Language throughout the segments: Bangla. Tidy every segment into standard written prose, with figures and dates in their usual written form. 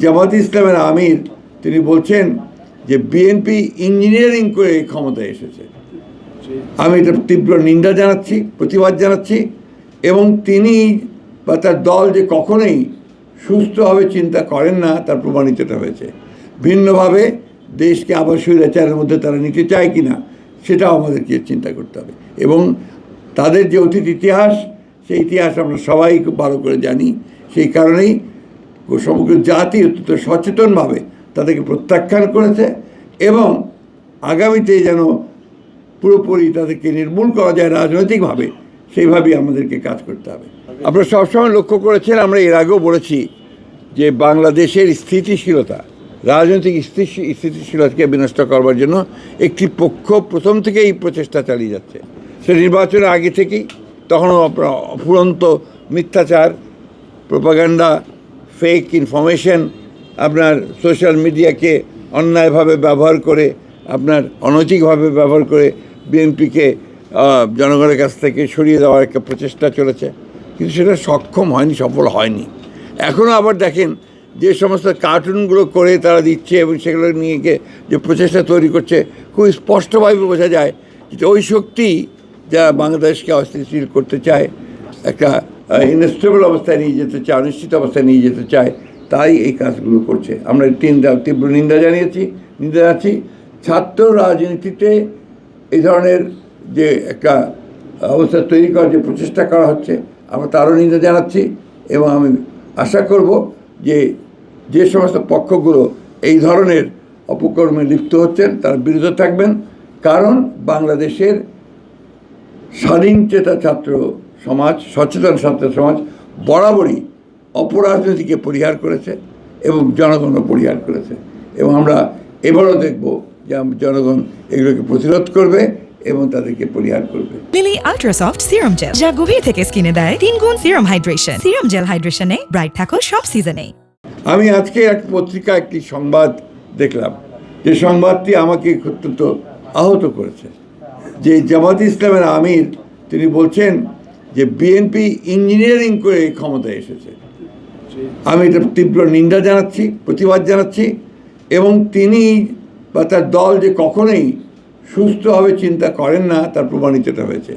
জামাতে ইসলামের আমির তিনি বলছেন যে বিএনপি ইঞ্জিনিয়ারিং করে এই ক্ষমতায় এসেছে। আমি এটা তীব্র নিন্দা জানাচ্ছি, প্রতিবাদ জানাচ্ছি, এবং তিনি বা তার দল যে কখনোই সুস্থভাবে চিন্তা করেন না তার প্রমাণিতটা হয়েছে। ভিন্নভাবে দেশকে আবার স্বৈরাচারের মধ্যে তারা নিতে চায় কি না সেটাও আমাদেরকে চিন্তা করতে হবে। এবং তাদের যে অতীত ইতিহাস, সেই ইতিহাস আমরা সবাই খুব ভালো করে জানি। সেই কারণেই সমগ্র জাতি অত্যন্ত সচেতনভাবে তাদেরকে প্রত্যাখ্যান করেছে এবং আগামীতে যেন পুরোপুরি তাদেরকে নির্মূল করা যায় রাজনৈতিকভাবে, সেইভাবেই আমাদেরকে কাজ করতে হবে। আপনারা সবসময় লক্ষ্য করেছেন, আমরা এর আগেও বলেছি যে বাংলাদেশের স্থিতিশীলতা, রাজনৈতিক স্থিতিশীলতাকে বিনষ্ট করবার জন্য একটি পক্ষ প্রথম থেকেই প্রচেষ্টা চালিয়ে যাচ্ছে। সে নির্বাচনের আগে থেকেই, তখনও আপনার অফুরন্ত মিথ্যাচার, প্রোপাগান্ডা, ফেক ইনফরমেশন, আপনার সোশ্যাল মিডিয়াকে অন্যায়ভাবে ব্যবহার করে, আপনার অনৈতিকভাবে ব্যবহার করে বিএনপিকে জনগণের কাছ থেকে সরিয়ে দেওয়ার একটা প্রচেষ্টা চলেছে, কিন্তু সেটা সক্ষম হয়নি, সফল হয়নি। এখনও আবার দেখেন যে সমস্ত কার্টুনগুলো করে তারা দিচ্ছে এবং সেগুলো নিয়ে গিয়ে যে প্রচেষ্টা তৈরি করছে, খুব স্পষ্টভাবে বোঝা যায় যে ওই শক্তি যা বাংলাদেশকে অস্থিতিশীল করতে চায়, একটা ইনস্টেবল অবস্থায় নিয়ে যেতে চায়, অনিশ্চিত অবস্থায় নিয়ে যেতে চায়, তাই এই কাজগুলো করছে। আমরা তীব্র নিন্দা জানাচ্ছি। ছাত্র রাজনীতিতে এই ধরনের যে একটা অবস্থা তৈরি করার যে প্রচেষ্টা করা হচ্ছে, আমরা তারও নিন্দা জানাচ্ছি এবং আমি আশা করব যে সমস্ত পক্ষগুলো এই ধরনের অপকর্মে লিপ্ত হচ্ছেন তার বিরুদ্ধে থাকবেন। কারণ বাংলাদেশের স্বাধীনচেতা ছাত্র সমাজ, সচেতন ছাত্র সমাজ বরাবরই অপরাজনীতিকে পরিহার করেছে এবং জনগণও পরিহার করেছে, এবং আমরা এবারও দেখব যে জনগণ এগুলোকে প্রতিরোধ করবে এবং তাদেরকে পরিহার করবে। লিলি আল্ট্রাসফট সিরাম জেল, যা গভীর থেকে স্কিনে দেয় 3 গুণ সিরাম হাইড্রেশন। সিরাম জেল হাইড্রেশনে ব্রাইট থাকো সব সিজনে। আমি আজকে এক পত্রিকায় একটি সংবাদ দেখলাম, যে সংবাদটি আমাকে অত্যন্ত আহত করেছে। যে জামাতে ইসলামের আমির তিনি বলছেন যে বিএনপি ইঞ্জিনিয়ারিং করে এই ক্ষমতায় এসেছে। আমি এটা তীব্র নিন্দা জানাচ্ছি, প্রতিবাদ জানাচ্ছি, এবং তিনি বা তার দল যে কখনোই সুস্থভাবে চিন্তা করেন না তার প্রমাণিতটা হয়েছে।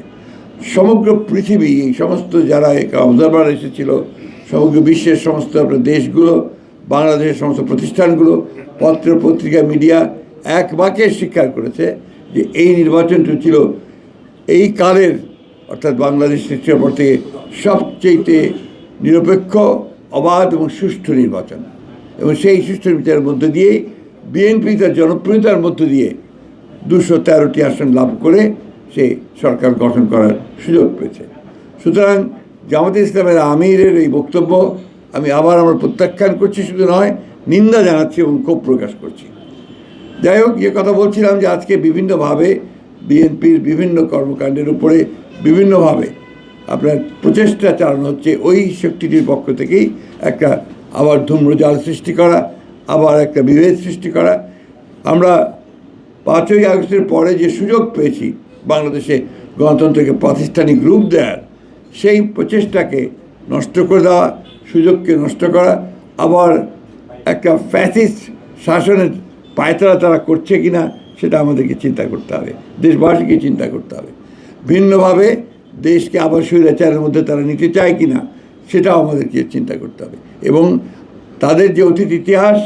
সমগ্র পৃথিবী, এই সমস্ত যারা অবজারভার এসেছিল, সমগ্র বিশ্বের সমস্ত দেশগুলো, বাংলাদেশের সমস্ত প্রতিষ্ঠানগুলো, পত্র পত্রিকা, মিডিয়া এক বাক্যে স্বীকার করেছে যে এই নির্বাচনটি ছিল এই কালের, অর্থাৎ বাংলাদেশ সৃষ্টির পর থেকে সবচেয়ে নিরপেক্ষ, অবাধ এবং সুষ্ঠু নির্বাচন। এবং সেই সুষ্ঠু বিচারের মধ্য দিয়েই বিএনপি তার জনপ্রিয়তার মধ্য দিয়ে 213টি আসন লাভ করে সে সরকার গঠন করার সুযোগ পেয়েছে। সুতরাং জামাতে ইসলামের আমিরের এই বক্তব্য আমি আবার আমার প্রত্যাখ্যান করছি, শুধু নয় নিন্দা জানাচ্ছি এবং ক্ষোভ প্রকাশ করছি। যাই হোক, যে কথা বলছিলাম যে আজকে বিভিন্নভাবে বিএনপির বিভিন্ন কর্মকাণ্ডের উপরে বিভিন্নভাবে আপনার প্রচেষ্টা চালানো হচ্ছে ওই শক্তিটির পক্ষ থেকেই, একটা আবার ধূম্রজাল সৃষ্টি করা, আবার একটা বিভেদ সৃষ্টি করা। আমরা 5ই আগস্টের পরে যে সুযোগ পেয়েছি বাংলাদেশে গণতন্ত্রকে প্রাতিষ্ঠানিক রূপ দেওয়ার, সেই প্রচেষ্টাকে নষ্ট করে দেওয়া, সুযোগকে নষ্ট করা, আবার একটা ফ্যাসিস্ট শাসনের পায়তারা তারা করছে কি না সেটা আমাদেরকে চিন্তা করতে হবে, দেশবাসীকে চিন্তা করতে হবে। ভিন্নভাবে দেশকে আবার স্বৈরাচারের মধ্যে তারা নিতে চায় কি না সেটাও আমাদেরকে চিন্তা করতে হবে। এবং তাদের যে অতীত ইতিহাস,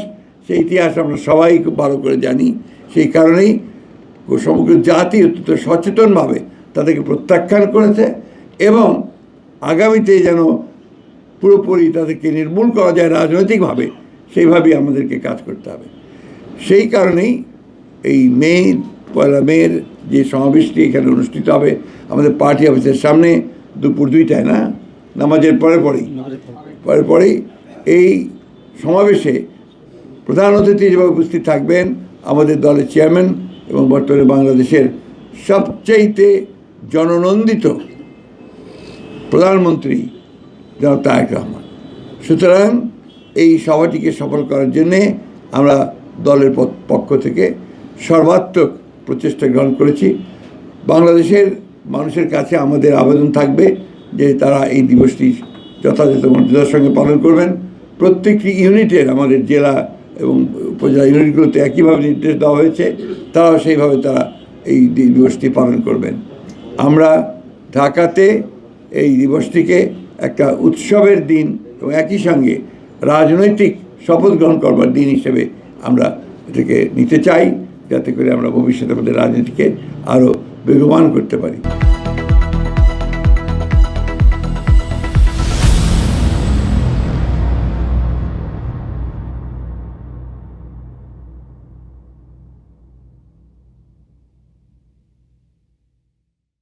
সেই ইতিহাস আমরা সবাই খুব ভালো করে জানি। সেই কারণেই সমগ্র জাতি অত্যন্ত সচেতনভাবে তাদেরকে প্রত্যাখ্যান করেছে এবং আগামীতে যেন পুরোপুরি তাদেরকে নির্মূল করা যায় রাজনৈতিকভাবে, সেইভাবেই আমাদেরকে কাজ করতে হবে। সেই কারণেই এই পয়লা মের যে সমাবেশটি এখানে অনুষ্ঠিত হবে আমাদের পার্টি অফিসের সামনে, দুপুর 2টায় না, নামাজের পরেই এই সমাবেশে প্রধান অতিথি হিসেবে উপস্থিত থাকবেন আমাদের দলের চেয়ারম্যান এবং বর্তমানে বাংলাদেশের সবচাইতে জননন্দিত প্রধানমন্ত্রী জনাব তারেক রহমান। সুতরাং এই সভাটিকে সফল করার জন্যে আমরা দলের পক্ষ থেকে সর্বাত্মক প্রচেষ্টা গ্রহণ করেছি। বাংলাদেশের মানুষের কাছে আমাদের আবেদন থাকবে যে তারা এই দিবসটি যথাযথ মর্যাদার সঙ্গে পালন করবেন। প্রত্যেকটি ইউনিটের আমাদের জেলা এবং উপজেলা ইউনিটগুলোতে একইভাবে নির্দেশ দেওয়া হয়েছে, তারাও সেইভাবে তারা এই দিবসটি পালন করবেন। আমরা ঢাকাতে এই দিবসটিকে একটা উৎসবের দিন এবং একই সঙ্গে রাজনৈতিক শপথ গ্রহণ করবার দিন হিসেবে আমরা এটাকে নিতে চাই, যাতে করে আমরা ভবিষ্যতে আমাদের রাজনীতিকে আরও বেগবান করতে পারি।